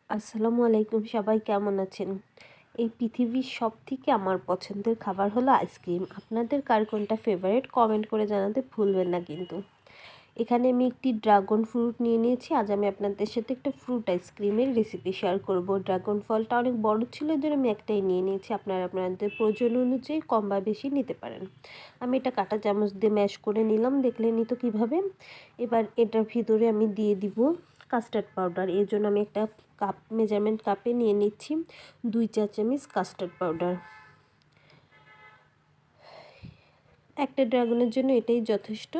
আসসালামু আলাইকুম, সবাই কেমন আছেন? এই পৃথিবীর সবথেকে আমার পছন্দের খাবার হলো আইসক্রিম। আপনাদের কার কোনটা ফেভারিট কমেন্ট করে জানাতে ভুলবেন না কিন্তু। এখানে আমি একটি ড্রাগন ফ্রুট নিয়ে নিয়েছি। আজ আমি আপনাদের সাথে একটা ফ্রুট আইসক্রিমের রেসিপি শেয়ার করব। ড্রাগন ফলটা অনেক বড় ছিল, এর জন্য আমি একটাই নিয়ে নিয়েছি। আপনারা আপনাদের প্রয়োজন অনুযায়ী কম বা বেশি নিতে পারেন। আমি এটা কাঁটা চামচ দিয়ে ম্যাশ করে নিলাম, দেখলেনই তো কীভাবে। এবার এটার ভিতরে আমি দিয়ে দিব কাস্টার্ড পাউডার। এর জন্য আমি একটা মেজারমেন্ট কাপে নিয়ে নিচ্ছি 2 চা চামচ কাস্টার্ড পাউডার। একটা ড্রাগনের জন্য এটাই যথেষ্ট।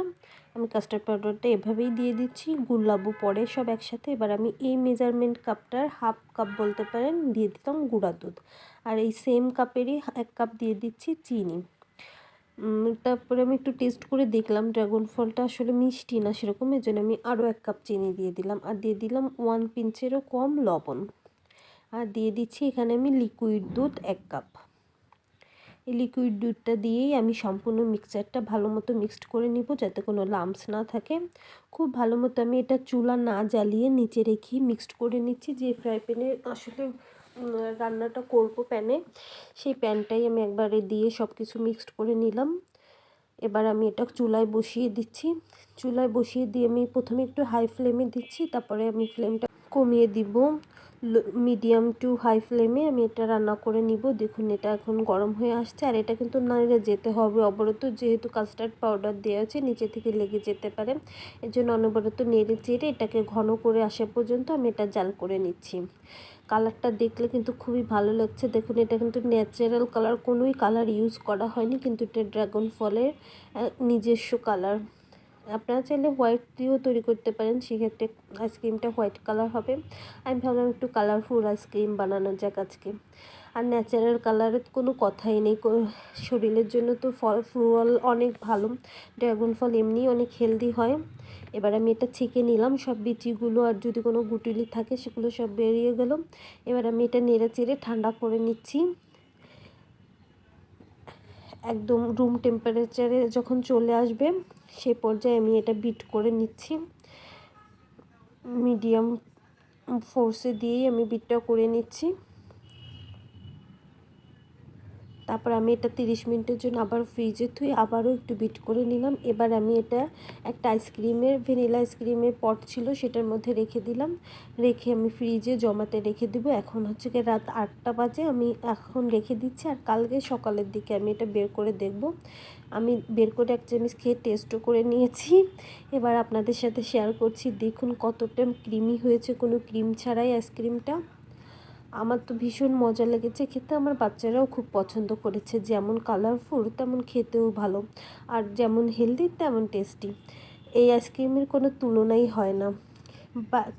আমি কাস্টার্ড পাউডারটা এভাবেই দিয়ে দিচ্ছি, গুলাবো পরে সব একসাথে। এবার আমি এই মেজারমেন্ট কাপটার হাফ কাপ বলতে পারেন দিয়ে দিতাম গুঁড়া দুধ, আর এই সেম কাপেরই 1 কাপ দিয়ে দিচ্ছি চিনি। তারপরে আমি একটু টেস্ট করে দেখলাম ড্রাগন ফলটা আসলে মিষ্টি না সেরকম, এর জন্য আমি আরও 1 কাপ চিনি দিয়ে দিলাম, আর দিয়ে দিলাম 1 পিঞ্চেরও কম লবণ, আর দিয়ে দিচ্ছি এখানে আমি লিকুইড দুধ 1 কাপ। এই লিকুইড দুধটা দিয়েই আমি সম্পূর্ণ মিক্সচারটা ভালো মতো মিক্সড করে নিব, যাতে কোনো লাম্পস না থাকে। খুব ভালো মতো আমি এটা চুলা না জ্বালিয়ে নিচে রেখে মিক্সড করে নিচ্ছি। যে ফ্রাই প্যানে আসলে রান্নাটা করব প্যানে, সেই প্যানটাই আমি একবারে দিয়ে সব কিছু মিক্সড করে নিলাম। এবার আমি এটা চুলায় বসিয়ে দিচ্ছি। চুলায় বসিয়ে দিয়ে আমি প্রথমে একটু হাই ফ্লেমে দিচ্ছি, তারপরে আমি ফ্লেমটা কমিয়ে দিব। মিডিয়াম টু হাই ফ্লেমে আমি এটা রান্না করে নিব। দেখুন এটা এখন গরম হয়ে আসছে, আর এটা কিন্তু নাড়িয়ে যেতে হবে অবরত, যেহেতু কাস্টার্ড পাউডার দেওয়া আছে নিচে থেকে লেগে যেতে পারে। এর জন্য অনবরত নেড়ে চেড়ে এটাকে ঘন করে আসা পর্যন্ত আমি এটা জাল করে নিচ্ছি। কালারটা দেখলে কিন্তু খুবই ভালো লাগছে। দেখুন এটা কিন্তু ন্যাচারাল কালার, কোনোই কালার ইউজ করা হয়নি, কিন্তু এটা ড্রাগন ফলের নিজস্ব কালার। আপনারা চাইলে হোয়াইট দিয়েও তৈরি করতে পারেন, সেক্ষেত্রে আইসক্রিমটা হোয়াইট কালার হবে। আমি ভাবলাম একটু কালারফুল আইসক্রিম বানানো যাক আজকে। আর ন্যাচারাল কালারের কোনো কথাই নেই, শরীরের জন্য তো ফল অনেক ভালো। ড্রাগন ফল এমনিই অনেক হেলদি হয়। এবার আমি এটা ছেঁকে নিলাম সব বিচিগুলো, আর যদি কোনো গুটিলি থাকে সেগুলো সব বেরিয়ে গেল। এবার আমি এটা নেড়ে চেড়ে ঠান্ডা করে নিচ্ছি। একদম রুম টেম্পারেচারে যখন চলে আসবে সেই পর্যায়ে আমি এটা বিট করে নিচ্ছি। মিডিয়াম ফোর্সে দিয়েই আমি বিটটা করে নিচ্ছি। তারপর আমি এটা 30 মিনিটের জন্য আবার ফ্রিজে থুই আবারও একটু বিট করে নিলাম। এবার আমি এটা একটা ভ্যানিলা আইসক্রিমের পট ছিল সেটার মধ্যে রেখে দিলাম, রেখে আমি ফ্রিজে জমাতে রেখে দিব। এখন হচ্ছে কি রাত 8টা বাজে, আমি এখন রেখে দিচ্ছি, আর কালকে সকালের দিকে আমি এটা বের করে দেখব। আমি বের করে 1 চামচ খেয়ে টেস্টও করে নিয়েছি। এবার আপনাদের সাথে শেয়ার করছি, দেখুন কতটা ক্রিমি হয়েছে, কোনো ক্রিম ছাড়াই আইসক্রিমটা। আমার তো ভীষণ মজা লেগেছে খেতে, আমার বাচ্চারাও খুব পছন্দ করেছে। যেমন কালারফুল তেমন খেতেও ভালো, আর যেমন হেলদি তেমন টেস্টি। এই আইসক্রিমের কোনো তুলনাই হয় না।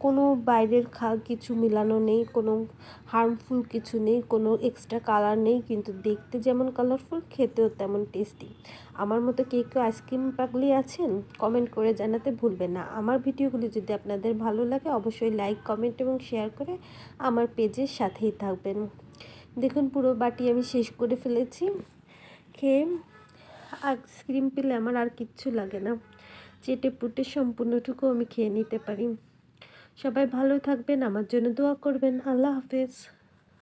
কোনো বাইরের কিছু মিলানো নেই, কোনো হার্মফুল কিছু নেই, কোনো এক্সট্রা কালার নেই, কিন্তু দেখতে যেমন কালারফুল খেতেও তেমন টেস্টি। আমার মতো কেউ আইসক্রিম পাগলি আছেন? কমেন্ট করে জানাতে ভুলবেন না। আমার ভিডিওগুলি যদি আপনাদের ভালো লাগে অবশ্যই লাইক, কমেন্ট এবং শেয়ার করে আমার পেজের সাথেই থাকবেন। দেখুন পুরো বাটি আমি শেষ করে ফেলেছি। খেয়ে আইসক্রিম পেলে আমার আর কিচ্ছু লাগে না, চেটে পুটে সম্পূর্ণটুকু আমি খেয়ে নিতে পারি। সবাই ভালো থাকবেন, আমার জন্য দোয়া করবেন। আল্লাহ হাফেজ।